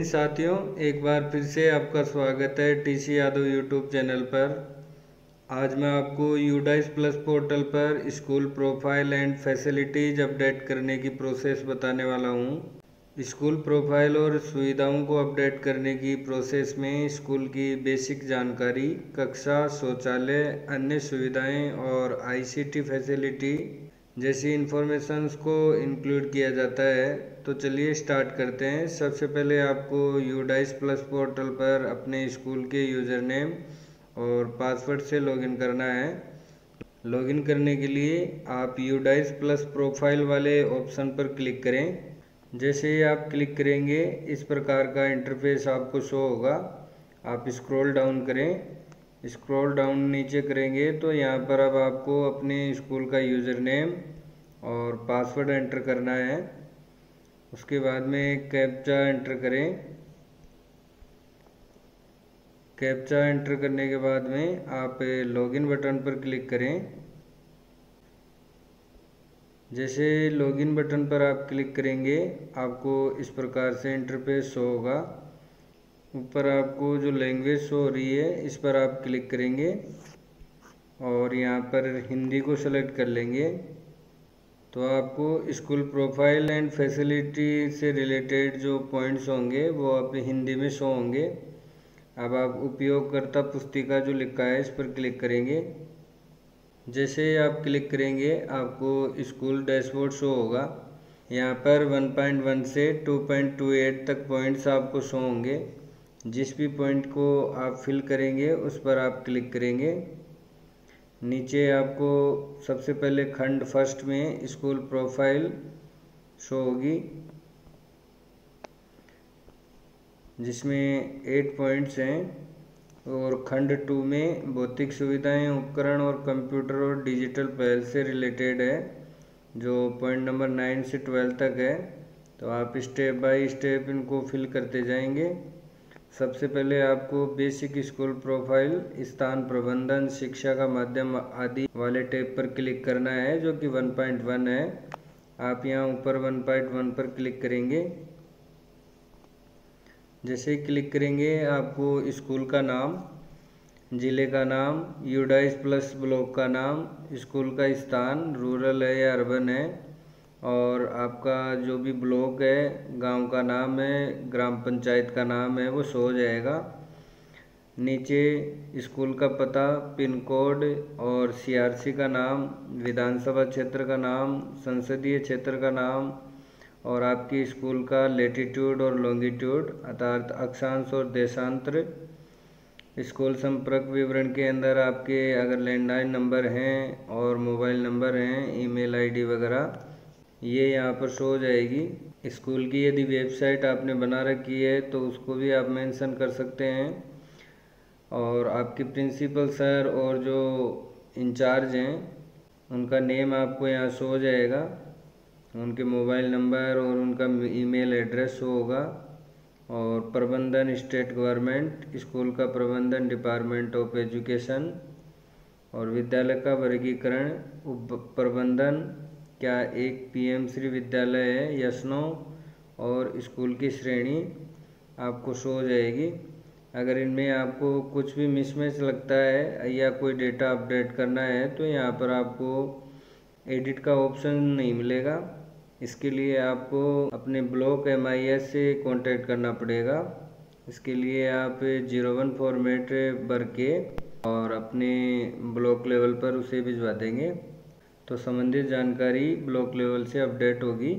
साथियों, एक बार फिर से आपका स्वागत है टीसी यादव यूट्यूब चैनल पर। आज मैं आपको यूडाइस प्लस पोर्टल पर school profile and facilities update करने की प्रोसेस बताने वाला हूँ। स्कूल प्रोफाइल और सुविधाओं को अपडेट करने की प्रोसेस में स्कूल की बेसिक जानकारी, कक्षा, शौचालय, अन्य सुविधाएं और आईसीटी फैसिलिटी जैसी इन्फॉर्मेशंस को इंक्लूड किया जाता है। तो चलिए स्टार्ट करते हैं। सबसे पहले आपको यूडाइस प्लस पोर्टल पर अपने स्कूल के यूज़र नेम और पासवर्ड से लॉगिन करना है। लॉगिन करने के लिए आप यूडाइस प्लस प्रोफाइल वाले ऑप्शन पर क्लिक करें। जैसे ही आप क्लिक करेंगे इस प्रकार का इंटरफेस आपको शो होगा। आप स्क्रॉल डाउन करें। स्क्रॉल डाउन नीचे करेंगे तो यहाँ पर अब आपको अपने स्कूल का यूज़र नेम और पासवर्ड एंटर करना है। उसके बाद में कैप्चा एंटर करें। कैप्चा एंटर करने के बाद में आप लॉगिन बटन पर क्लिक करें। जैसे लॉगिन बटन पर आप क्लिक करेंगे आपको इस प्रकार से इंटरफेस शो होगा। ऊपर आपको जो लैंग्वेज शो हो रही है इस पर आप क्लिक करेंगे और यहाँ पर हिंदी को सेलेक्ट कर लेंगे। तो आपको स्कूल प्रोफाइल एंड फैसिलिटी से रिलेटेड जो पॉइंट्स होंगे वो आप हिंदी में शो होंगे। अब आप उपयोगकर्ता पुस्तिका जो लिखा है इस पर क्लिक करेंगे। जैसे आप क्लिक करेंगे आपको स्कूल डैशबोर्ड शो होगा। यहाँ पर 1.1 से 2.28 तक पॉइंट्स आपको शो होंगे। जिस भी पॉइंट को आप फिल करेंगे उस पर आप क्लिक करेंगे। नीचे आपको सबसे पहले खंड फर्स्ट में स्कूल प्रोफाइल शो होगी, जिसमें 8 पॉइंट्स हैं। और खंड 2 में भौतिक सुविधाएं, उपकरण और कंप्यूटर और डिजिटल पहल से रिलेटेड है, जो पॉइंट नंबर 9 से 12 तक है। तो आप स्टेप बाय स्टेप इनको फिल करते जाएंगे। सबसे पहले आपको बेसिक स्कूल प्रोफाइल, स्थान प्रबंधन, शिक्षा का माध्यम आदि वाले टैब पर क्लिक करना है, जो कि 1.1 है। आप यहाँ ऊपर 1.1 पर क्लिक करेंगे। जैसे ही क्लिक करेंगे आपको स्कूल का नाम, ज़िले का नाम, यूडाइस प्लस ब्लॉक का नाम, स्कूल का स्थान रूरल है या अर्बन है, और आपका जो भी ब्लॉक है, गांव का नाम है, ग्राम पंचायत का नाम है, वो शो हो जाएगा। नीचे स्कूल का पता, पिन कोड और सीआरसी का नाम, विधानसभा क्षेत्र का नाम, संसदीय क्षेत्र का नाम और आपकी स्कूल का लेटीट्यूड और लॉन्गिट्यूड अर्थात अक्षांश और देशांतर। स्कूल संपर्क विवरण के अंदर आपके अगर लैंडलाइन नंबर हैं और मोबाइल नंबर हैं, ईमेल आईडी वगैरह, ये यहाँ पर शो हो जाएगी। स्कूल की यदि वेबसाइट आपने बना रखी है तो उसको भी आप मेंशन कर सकते हैं। और आपके प्रिंसिपल सर और जो इंचार्ज हैं उनका नेम आपको यहाँ शो हो जाएगा, उनके मोबाइल नंबर और उनका ईमेल एड्रेस होगा। और प्रबंधन स्टेट गवर्नमेंट, स्कूल का प्रबंधन डिपार्टमेंट ऑफ एजुकेशन, और विद्यालय का वर्गीकरण उप प्रबंधन, क्या एक पीएम श्री विद्यालय है यस नो, और स्कूल की श्रेणी आपको शो हो जाएगी। अगर इनमें आपको कुछ भी मिसमैच लगता है या कोई डेटा अपडेट करना है तो यहाँ पर आपको एडिट का ऑप्शन नहीं मिलेगा। इसके लिए आपको अपने ब्लॉक MIS से कांटेक्ट करना पड़ेगा। इसके लिए आप 01 फॉर्मेट भर के और अपने ब्लॉक लेवल पर उसे भिजवा देंगे तो संबंधित जानकारी ब्लॉक लेवल से अपडेट होगी।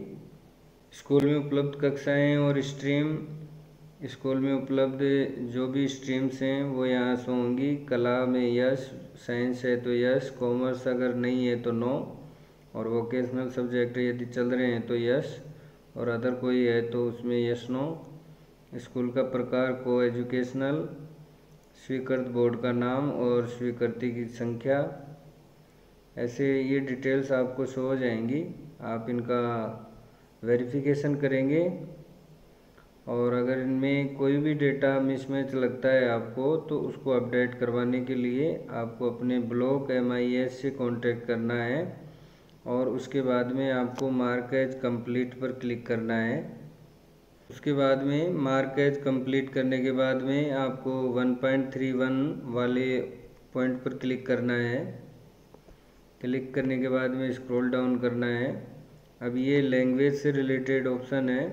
स्कूल में उपलब्ध कक्षाएं और स्ट्रीम, स्कूल में उपलब्ध जो भी स्ट्रीम्स हैं वो यहाँ से होंगी। कला में यस, साइंस है तो यस, कॉमर्स अगर नहीं है तो नो, और वोकेशनल सब्जेक्ट यदि चल रहे हैं तो यस, और अदर कोई है तो उसमें यस नो। स्कूल का प्रकार को एजुकेशनल, स्वीकृत बोर्ड का नाम और स्वीकृति की संख्या, ऐसे ये डिटेल्स आपको शो हो जाएंगी। आप इनका वेरिफिकेशन करेंगे और अगर इनमें कोई भी डेटा मिसमैच लगता है आपको तो उसको अपडेट करवाने के लिए आपको अपने ब्लॉक MIS से कांटेक्ट करना है और उसके बाद में आपको मार्क एज कंप्लीट पर क्लिक करना है। उसके बाद में मार्क एज कंप्लीट करने के बाद में आपको 1.31 वाले पॉइंट पर क्लिक करना है। क्लिक करने के बाद में स्क्रॉल डाउन करना है। अब ये लैंग्वेज से रिलेटेड ऑप्शन है,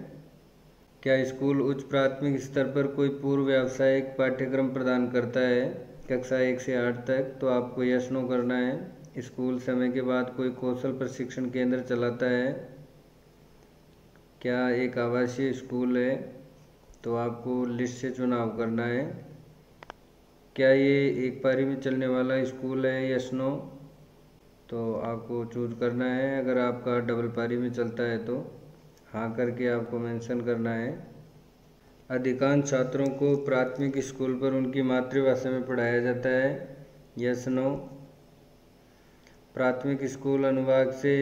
क्या स्कूल उच्च प्राथमिक स्तर पर कोई पूर्व व्यावसायिक पाठ्यक्रम प्रदान करता है कक्षा 1 से 8 तक, तो आपको यस नो करना है। स्कूल समय के बाद कोई कौशल प्रशिक्षण केंद्र चलाता है, क्या एक आवासीय स्कूल है, तो आपको लिस्ट से चुनाव करना है। क्या ये एक पारी में चलने वाला स्कूल है, यस नो, तो आपको चूज करना है। अगर आपका डबल पारी में चलता है तो हाँ करके आपको मेंशन करना है। अधिकांश छात्रों को प्राथमिक स्कूल पर उनकी मातृभाषा में पढ़ाया जाता है, यस नो। प्राथमिक स्कूल अनुभाग से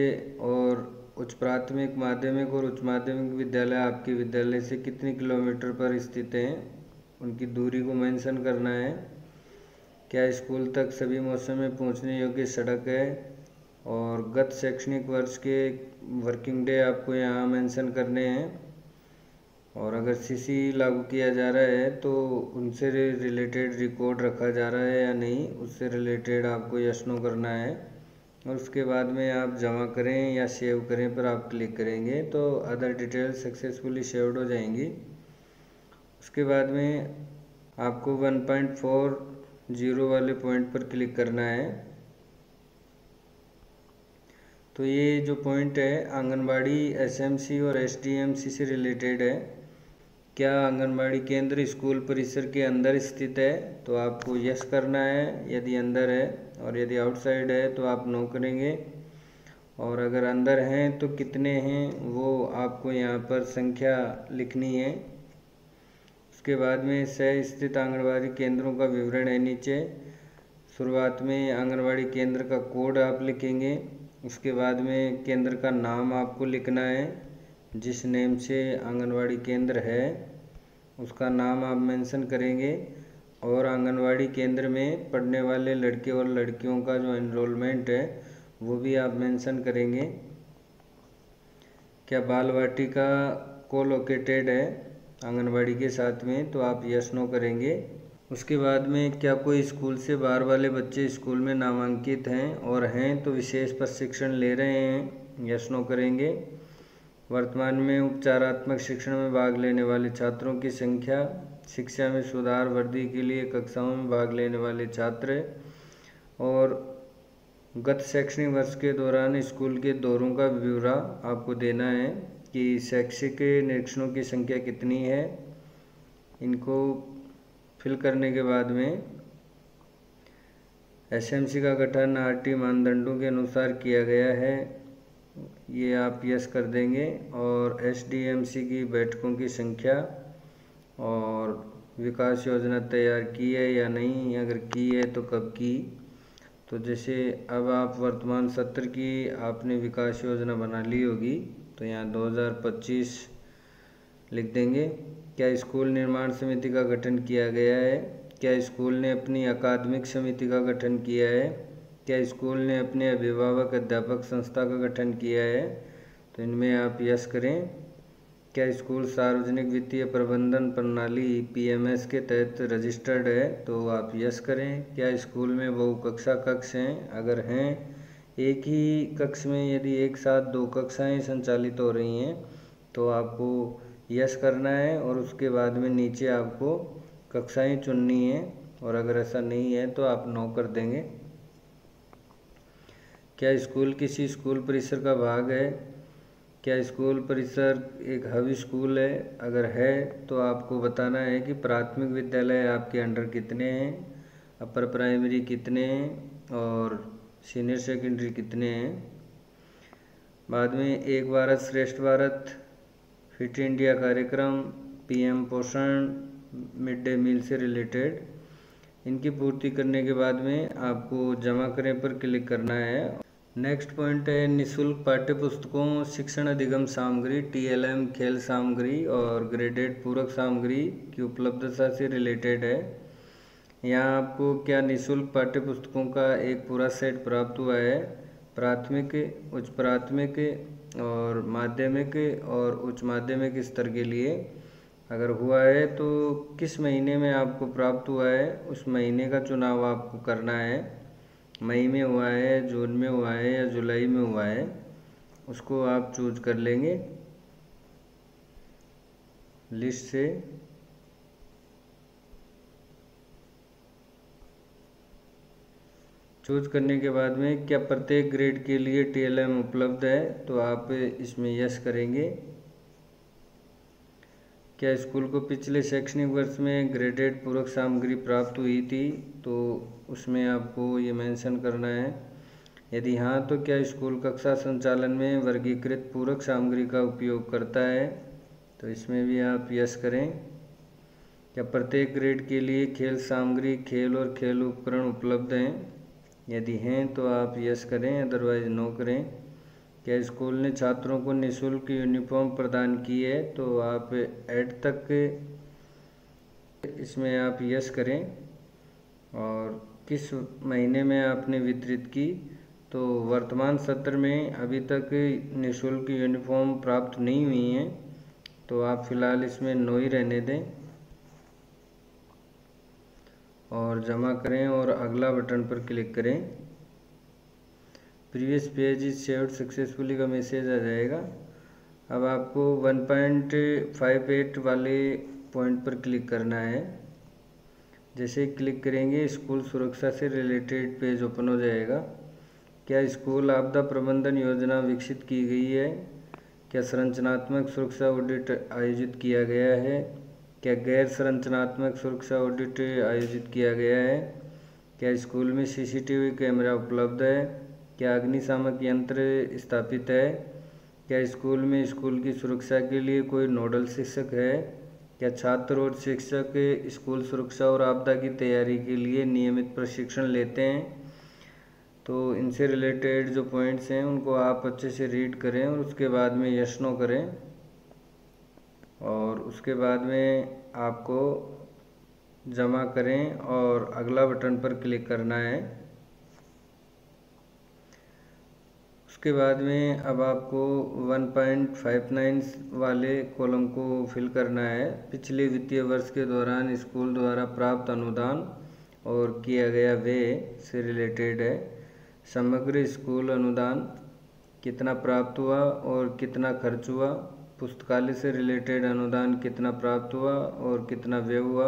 और उच्च प्राथमिक, माध्यमिक और उच्च माध्यमिक विद्यालय आपके विद्यालय से कितने किलोमीटर पर स्थित हैं, उनकी दूरी को मेंशन करना है। क्या स्कूल तक सभी मौसम में पहुंचने योग्य सड़क है, और गत शैक्षणिक वर्ष के वर्किंग डे आपको यहाँ मेंशन करने हैं। और अगर सीसी लागू किया जा रहा है तो उनसे रिलेटेड रिकॉर्ड रखा जा रहा है या नहीं, उससे रिलेटेड आपको यस नो करना है। और उसके बाद में आप जमा करें या सेव करें पर आप क्लिक करेंगे तो अदर डिटेल्स सक्सेसफुली सेव्ड हो जाएंगी। उसके बाद में आपको 1.40 वाले पॉइंट पर क्लिक करना है। तो ये जो पॉइंट है आंगनबाड़ी एसएमसी और एसडीएमसी से रिलेटेड है। क्या आंगनबाड़ी केंद्र स्कूल परिसर के अंदर स्थित है, तो आपको यस करना है यदि अंदर है, और यदि आउटसाइड है तो आप नो करेंगे। और अगर अंदर हैं तो कितने हैं वो आपको यहाँ पर संख्या लिखनी है। उसके बाद में सह स्थित आंगनबाड़ी केंद्रों का विवरण है नीचे। शुरुआत में आंगनबाड़ी केंद्र का कोड आप लिखेंगे। उसके बाद में केंद्र का नाम आपको लिखना है, जिस नेम से आंगनवाड़ी केंद्र है उसका नाम आप मेंशन करेंगे। और आंगनवाड़ी केंद्र में पढ़ने वाले लड़के और लड़कियों का जो एनरोलमेंट है वो भी आप मेंशन करेंगे। क्या बाल वाटिका को लोकेटेड है आंगनवाड़ी के साथ में, तो आप यस नो करेंगे। उसके बाद में क्या कोई स्कूल से बाहर वाले बच्चे स्कूल में नामांकित हैं, और हैं तो विशेष प्रशिक्षण ले रहे हैं, यस नो करेंगे। वर्तमान में उपचारात्मक शिक्षण में भाग लेने वाले छात्रों की संख्या, शिक्षा में सुधार वृद्धि के लिए कक्षाओं में भाग लेने वाले छात्र, और गत शैक्षणिक वर्ष के दौरान स्कूल के दौरों का ब्यौरा आपको देना है कि शैक्षिक निरीक्षणों की संख्या कितनी है। इनको फिल करने के बाद में एसएमसी का गठन आरटी मानदंडों के अनुसार किया गया है, ये आप यस कर देंगे। और एसडीएमसी की बैठकों की संख्या, और विकास योजना तैयार की है या नहीं, अगर की है तो कब की। तो जैसे अब आप वर्तमान सत्र की आपने विकास योजना बना ली होगी तो यहाँ 2025 लिख देंगे। क्या स्कूल निर्माण समिति का गठन किया गया है, क्या स्कूल ने अपनी अकादमिक समिति का गठन किया है, क्या स्कूल ने अपने अभिभावक अध्यापक संस्था का गठन किया है, तो इनमें आप यस करें। क्या स्कूल सार्वजनिक वित्तीय प्रबंधन प्रणाली पीएमएस के तहत रजिस्टर्ड है, तो आप यस करें। क्या स्कूल में बहुकक्षा कक्ष हैं, अगर हैं एक ही कक्ष में यदि एक साथ 2 कक्षाएं संचालित हो रही हैं तो आपको यस करना है, और उसके बाद में नीचे आपको कक्षाएं चुननी है, और अगर ऐसा नहीं है तो आप नो कर देंगे। क्या स्कूल किसी स्कूल परिसर का भाग है, क्या स्कूल परिसर एक हब स्कूल है, अगर है तो आपको बताना है कि प्राथमिक विद्यालय आपके अंडर कितने हैं, अपर प्राइमरी कितने हैं, और सीनियर सेकेंडरी कितने हैं। बाद में एक भारत श्रेष्ठ भारत, फिट इंडिया कार्यक्रम, पीएम पोषण, मिड डे मील से रिलेटेड, इनकी पूर्ति करने के बाद में आपको जमा करें पर क्लिक करना है। नेक्स्ट पॉइंट है निःशुल्क पाठ्य पुस्तकों, शिक्षण अधिगम सामग्री, टीएलएम खेल सामग्री और ग्रेडेड पूरक सामग्री की उपलब्धता से रिलेटेड है। यहाँ आपको क्या निःशुल्क पाठ्य पुस्तकों का एक पूरा सेट प्राप्त हुआ है, प्राथमिक, उच्च प्राथमिक और माध्यमिक और उच्च माध्यमिक स्तर के लिए। अगर हुआ है तो किस महीने में आपको प्राप्त हुआ है उस महीने का चुनाव आपको करना है। मई में हुआ है, जून में हुआ है या जुलाई में हुआ है, उसको आप चूज कर लेंगे लिस्ट से। चूज करने के बाद में क्या प्रत्येक ग्रेड के लिए TLM उपलब्ध है, तो आप इसमें यस करेंगे। क्या स्कूल को पिछले शैक्षणिक वर्ष में ग्रेडेड पूरक सामग्री प्राप्त हुई थी, तो उसमें आपको ये मेंशन करना है। यदि हाँ तो क्या स्कूल कक्षा संचालन में वर्गीकृत पूरक सामग्री का उपयोग करता है, तो इसमें भी आप यस करें। क्या प्रत्येक ग्रेड के लिए खेल सामग्री, खेल और खेल उपकरण उपलब्ध हैं, यदि हैं तो आप यस करें, अदरवाइज नो करें। क्या स्कूल ने छात्रों को निःशुल्क यूनिफॉर्म प्रदान की है, तो आप ऐड तक इसमें आप यस करें। और किस महीने में आपने वितरित की, तो वर्तमान सत्र में अभी तक निःशुल्क यूनिफॉर्म प्राप्त नहीं हुई हैं, तो आप फिलहाल इसमें नो ही रहने दें और जमा करें और अगला बटन पर क्लिक करें। Previous page is saved successfully का मैसेज आ जाएगा। अब आपको 1.58 वाले पॉइंट पर क्लिक करना है। जैसे ही क्लिक करेंगे स्कूल सुरक्षा से रिलेटेड पेज ओपन हो जाएगा। क्या स्कूल आपदा प्रबंधन योजना विकसित की गई है, क्या संरचनात्मक सुरक्षा ऑडिट आयोजित किया गया है, क्या गैर संरचनात्मक सुरक्षा ऑडिट आयोजित किया गया है, क्या स्कूल में CCTV कैमरा उपलब्ध है, क्या अग्निशामक यंत्र स्थापित है, क्या स्कूल में स्कूल की सुरक्षा के लिए कोई नोडल शिक्षक है, क्या छात्र और शिक्षक स्कूल सुरक्षा और आपदा की तैयारी के लिए नियमित प्रशिक्षण लेते हैं। तो इनसे रिलेटेड जो पॉइंट्स हैं उनको आप अच्छे से रीड करें और उसके बाद में यस नो करें। और उसके बाद में आपको जमा करें और अगला बटन पर क्लिक करना है। उसके बाद में अब आपको 1.59 वाले कॉलम को फिल करना है। पिछले वित्तीय वर्ष के दौरान स्कूल द्वारा प्राप्त अनुदान और किया गया व्यय से रिलेटेड है। समग्र स्कूल अनुदान कितना प्राप्त हुआ और कितना खर्च हुआ, पुस्तकालय से रिलेटेड अनुदान कितना प्राप्त हुआ और कितना व्यय हुआ,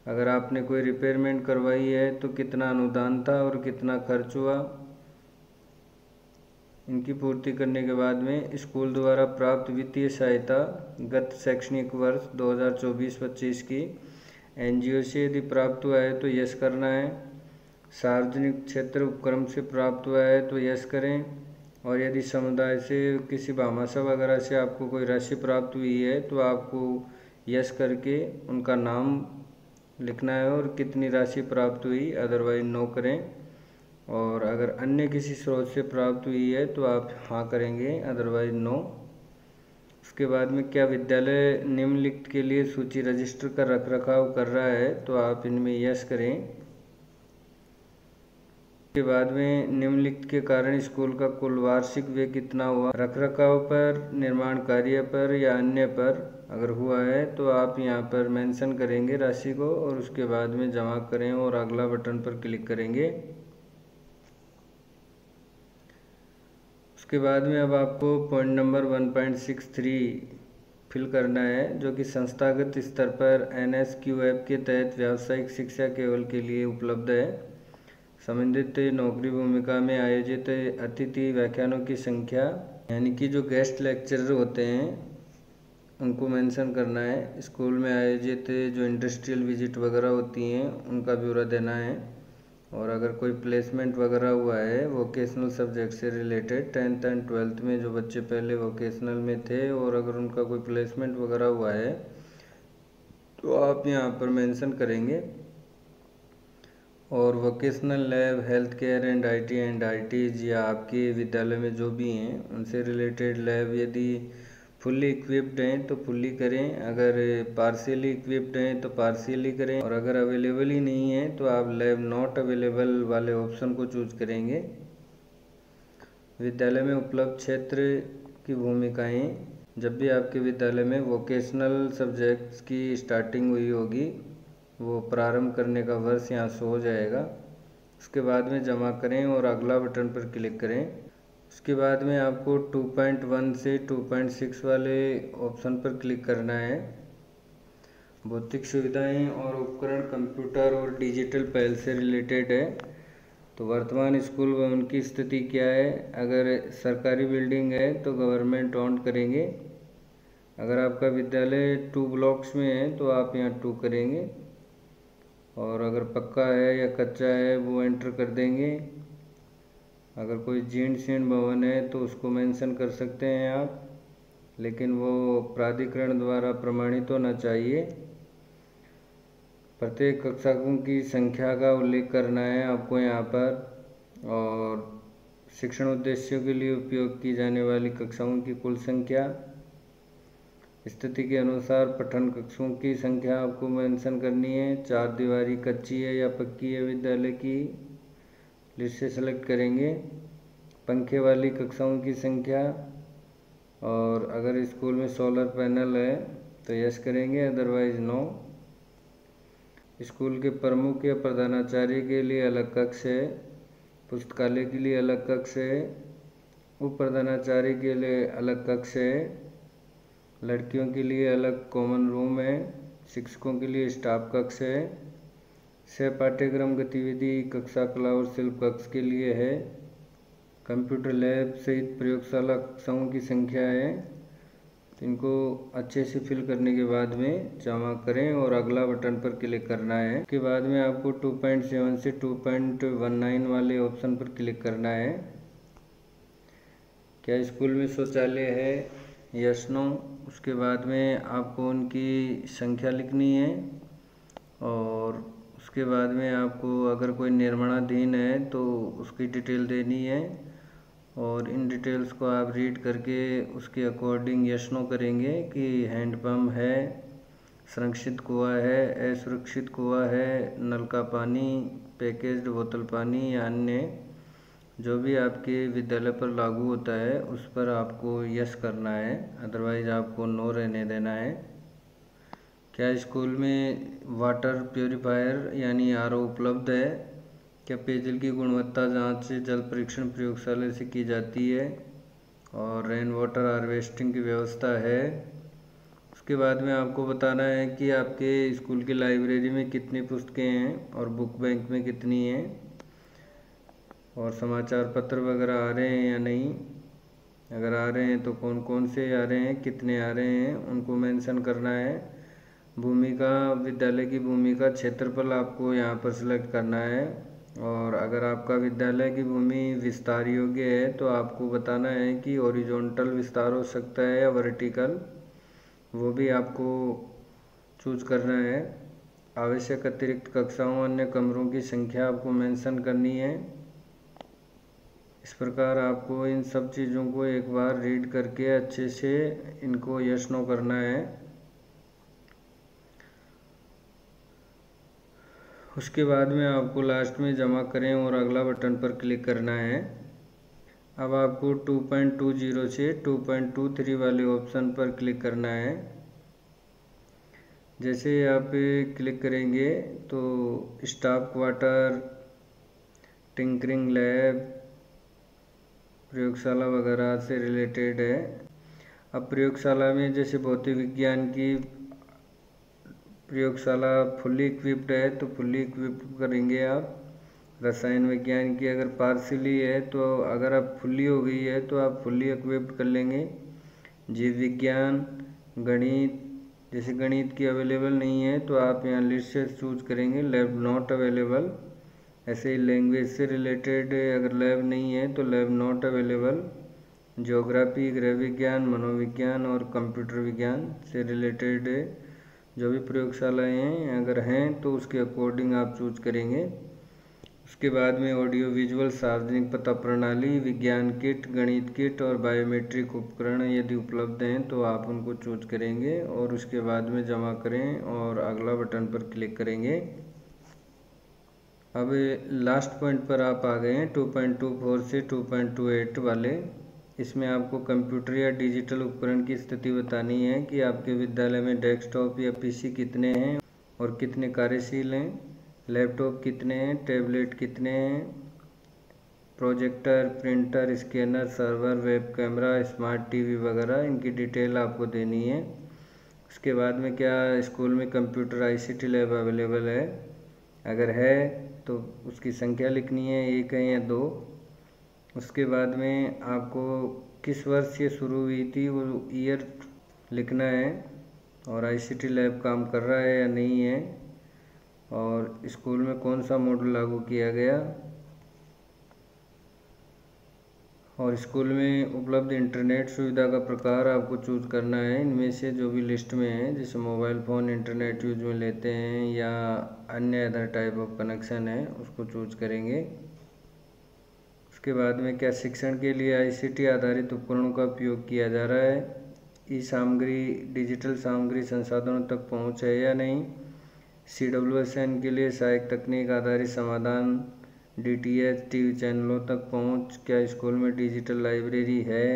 अगर आपने कोई रिपेयरमेंट करवाई है तो कितना अनुदान था और कितना खर्च हुआ। इनकी पूर्ति करने के बाद में स्कूल द्वारा प्राप्त वित्तीय सहायता गत शैक्षणिक वर्ष 2024-25 की NGO से यदि प्राप्त हुआ है तो यस करना है। सार्वजनिक क्षेत्र उपक्रम से प्राप्त हुआ है तो यस करें। और यदि समुदाय से किसी भामाशाह वगैरह से आपको कोई राशि प्राप्त हुई है तो आपको यस करके उनका नाम लिखना है और कितनी राशि प्राप्त हुई, अदरवाइज नो करें। और अगर अन्य किसी स्रोत से प्राप्त हुई है तो आप हाँ करेंगे, अदरवाइज नो। उसके बाद में क्या विद्यालय निम्नलिखित के लिए सूची रजिस्टर का रखरखाव कर रहा है, तो आप इनमें यस करें। के बाद में निम्नलिखित के कारण स्कूल का कुल वार्षिक व्यय कितना हुआ, रखरखाव पर, निर्माण कार्य पर या अन्य पर अगर हुआ है तो आप यहां पर मेंशन करेंगे राशि को और उसके बाद में जमा करें और अगला बटन पर क्लिक करेंगे। उसके बाद में अब आपको पॉइंट नंबर 1.63 फिल करना है, जो कि संस्थागत स्तर पर NSQF के तहत व्यावसायिक शिक्षा केवल के लिए उपलब्ध है। संबंधित नौकरी भूमिका में आयोजित अतिथि व्याख्यानों की संख्या, यानी कि जो गेस्ट लेक्चरर होते हैं उनको मेंशन करना है। स्कूल में आयोजित जो इंडस्ट्रियल विजिट वगैरह होती हैं उनका ब्यौरा देना है। और अगर कोई प्लेसमेंट वगैरह हुआ है वोकेशनल सब्जेक्ट से रिलेटेड, 10th एंड 12th में जो बच्चे पहले वोकेशनल में थे और अगर उनका कोई प्लेसमेंट वगैरह हुआ है तो आप यहाँ पर मेंशन करेंगे। और vocational lab, health care and ITs या आपके विद्यालय में जो भी हैं उनसे रिलेटेड लैब यदि फुल्ली इक्विप्ड हैं तो फुल्ली करें, अगर पार्शियली इक्विप्ड हैं तो पार्शियली करें, और अगर अवेलेबल ही नहीं है तो आप लैब नॉट अवेलेबल वाले ऑप्शन को चूज करेंगे। विद्यालय में उपलब्ध क्षेत्र की भूमिकाएं, जब भी आपके विद्यालय में वोकेशनल सब्जेक्ट्स की स्टार्टिंग हुई होगी, वो प्रारंभ करने का वर्ष यहाँ शो हो जाएगा। उसके बाद में जमा करें और अगला बटन पर क्लिक करें। उसके बाद में आपको 2.1 से 2.6 वाले ऑप्शन पर क्लिक करना है। भौतिक सुविधाएं और उपकरण कंप्यूटर और डिजिटल पहल से रिलेटेड है। तो वर्तमान स्कूल भवन की स्थिति क्या है? अगर सरकारी बिल्डिंग है तो गवर्नमेंट ओन्ड करेंगे। अगर आपका विद्यालय 2 ब्लॉक्स में है तो आप यहाँ 2 करेंगे, और अगर पक्का है या कच्चा है वो एंटर कर देंगे। अगर कोई जीर्ण शीर्ण भवन है तो उसको मेंशन कर सकते हैं आप, लेकिन वो प्राधिकरण द्वारा प्रमाणित होना चाहिए। प्रत्येक कक्षाओं की संख्या का उल्लेख करना है आपको यहाँ पर, और शिक्षण उद्देश्यों के लिए उपयोग की जाने वाली कक्षाओं की कुल संख्या। स्थिति के अनुसार पठन कक्षों की संख्या आपको मेंशन करनी है। 4 दीवारी कच्ची है या पक्की है विद्यालय की, लिस्ट से सेलेक्ट करेंगे। पंखे वाली कक्षाओं की संख्या, और अगर स्कूल में सोलर पैनल है तो यस करेंगे, अदरवाइज नो। स्कूल के प्रमुख या प्रधानाचार्य के लिए अलग कक्ष है, पुस्तकालय के लिए अलग कक्ष है, उप प्रधानाचार्य के लिए अलग कक्ष है, लड़कियों के लिए अलग कॉमन रूम है, शिक्षकों के लिए स्टाफ कक्ष है, सह पाठ्यक्रम गतिविधि कक्षा कला और शिल्प कक्ष के लिए है, कंप्यूटर लैब सहित प्रयोगशाला कक्षाओं की संख्या है। तो इनको अच्छे से फिल करने के बाद में जमा करें और अगला बटन पर क्लिक करना है। उसके बाद में आपको 2.7 से 2.19 वाले ऑप्शन पर क्लिक करना है। क्या स्कूल में शौचालय है? Yes no. उसके बाद में आपको उनकी संख्या लिखनी है, और उसके बाद में आपको अगर कोई निर्माणाधीन है तो उसकी डिटेल देनी है, और इन डिटेल्स को आप रीड करके उसके अकॉर्डिंग यस नो करेंगे कि हैंडपम्प है, संरक्षित कुआं है, असुरक्षित कुआं है, नल का पानी, पैकेज्ड बोतल पानी या अन्य जो भी आपके विद्यालय पर लागू होता है उस पर आपको यस करना है, अदरवाइज आपको नो रहने देना है। क्या स्कूल में वाटर प्योरीफायर यानी आरओ उपलब्ध है? क्या पेयजल की गुणवत्ता जांच से जल परीक्षण प्रयोगशाला से की जाती है, और रेन वाटर हार्वेस्टिंग की व्यवस्था है? उसके बाद में आपको बताना है कि आपके स्कूल की लाइब्रेरी में कितनी पुस्तकें हैं और बुक बैंक में कितनी हैं, और समाचार पत्र वगैरह आ रहे हैं या नहीं। अगर आ रहे हैं तो कौन कौन से आ रहे हैं, कितने आ रहे हैं, उनको मेंशन करना है। भूमिका, विद्यालय की भूमिका क्षेत्रफल आपको यहाँ पर सिलेक्ट करना है, और अगर आपका विद्यालय की भूमि विस्तार योग्य है तो आपको बताना है कि हॉरिजॉन्टल विस्तार हो सकता है या वर्टिकल, वो भी आपको चूज करना है। आवश्यक अतिरिक्त कक्षाओं अन्य कमरों की संख्या आपको मेंशन करनी है। इस प्रकार आपको इन सब चीज़ों को एक बार रीड करके अच्छे से इनको यस नो करना है। उसके बाद में आपको लास्ट में जमा करें और अगला बटन पर क्लिक करना है। अब आपको 2.20 से 2.23 वाले ऑप्शन पर क्लिक करना है। जैसे आप क्लिक करेंगे तो स्टाफ क्वार्टर, टिंकरिंग लैब, प्रयोगशाला वगैरह से रिलेटेड है। अब प्रयोगशाला में जैसे भौतिक विज्ञान की प्रयोगशाला फुल्ली इक्विप्ड है तो फुल्ली इक्विप्ड करेंगे आप। रसायन विज्ञान की अगर पार्शियली है तो अगर आप फुल्ली हो गई है तो आप फुल्ली इक्विप्ड कर लेंगे। जीव विज्ञान, गणित, जैसे गणित की अवेलेबल नहीं है तो आप यहाँ लिस्ट से चूज करेंगे लैब नॉट अवेलेबल। ऐसे ही लैंग्वेज से रिलेटेड अगर लैब नहीं है तो लैब नॉट अवेलेबल। ज्योग्राफी, गृह विज्ञान, मनोविज्ञान और कंप्यूटर विज्ञान से रिलेटेड जो भी प्रयोगशालाएँ हैं अगर हैं तो उसके अकॉर्डिंग आप चूज करेंगे। उसके बाद में ऑडियो विजुअल, सार्वजनिक पता प्रणाली, विज्ञान किट, गणित किट और बायोमेट्रिक उपकरण यदि उपलब्ध हैं तो आप उनको चूज करेंगे, और उसके बाद में जमा करें और अगला बटन पर क्लिक करेंगे। अब लास्ट पॉइंट पर आप आ गए हैं 2.24 से 2.28 वाले। इसमें आपको कंप्यूटर या डिजिटल उपकरण की स्थिति बतानी है कि आपके विद्यालय में डेस्कटॉप या पीसी कितने हैं और कितने कार्यशील हैं, लैपटॉप कितने हैं, टैबलेट कितने हैं, projector, printer, scanner, server, web camera, smart TV वगैरह, इनकी डिटेल आपको देनी है। उसके बाद में क्या स्कूल में कंप्यूटर आईसीटी लैब अवेलेबल है, अगर है तो उसकी संख्या लिखनी है, 1 है या 2। उसके बाद में आपको किस वर्ष से शुरू हुई थी वो ईयर लिखना है, और आईसीटी लैब काम कर रहा है या नहीं है, और स्कूल में कौन सा मॉडल लागू किया गया, और स्कूल में उपलब्ध इंटरनेट सुविधा का प्रकार आपको चूज करना है। इनमें से जो भी लिस्ट में है, जैसे मोबाइल फ़ोन इंटरनेट यूज में लेते हैं या अन्य अदर टाइप ऑफ कनेक्शन है, उसको चूज करेंगे। उसके बाद में क्या शिक्षण के लिए आईसीटी आधारित उपकरणों का उपयोग किया जा रहा है, ई सामग्री, डिजिटल सामग्री संसाधनों तक पहुंच है या नहीं, CWSN के लिए सहायक तकनीक आधारित समाधान, DTH टीवी चैनलों तक पहुंच, क्या स्कूल में डिजिटल लाइब्रेरी है,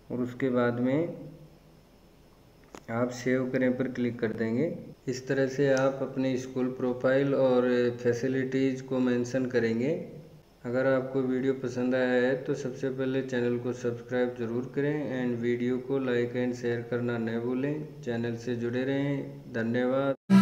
और उसके बाद में आप सेव करें पर क्लिक कर देंगे। इस तरह से आप अपने स्कूल प्रोफाइल और फैसिलिटीज़ को मेंशन करेंगे। अगर आपको वीडियो पसंद आया है तो सबसे पहले चैनल को सब्सक्राइब जरूर करें एंड वीडियो को लाइक एंड शेयर करना न भूलें। चैनल से जुड़े रहें। धन्यवाद।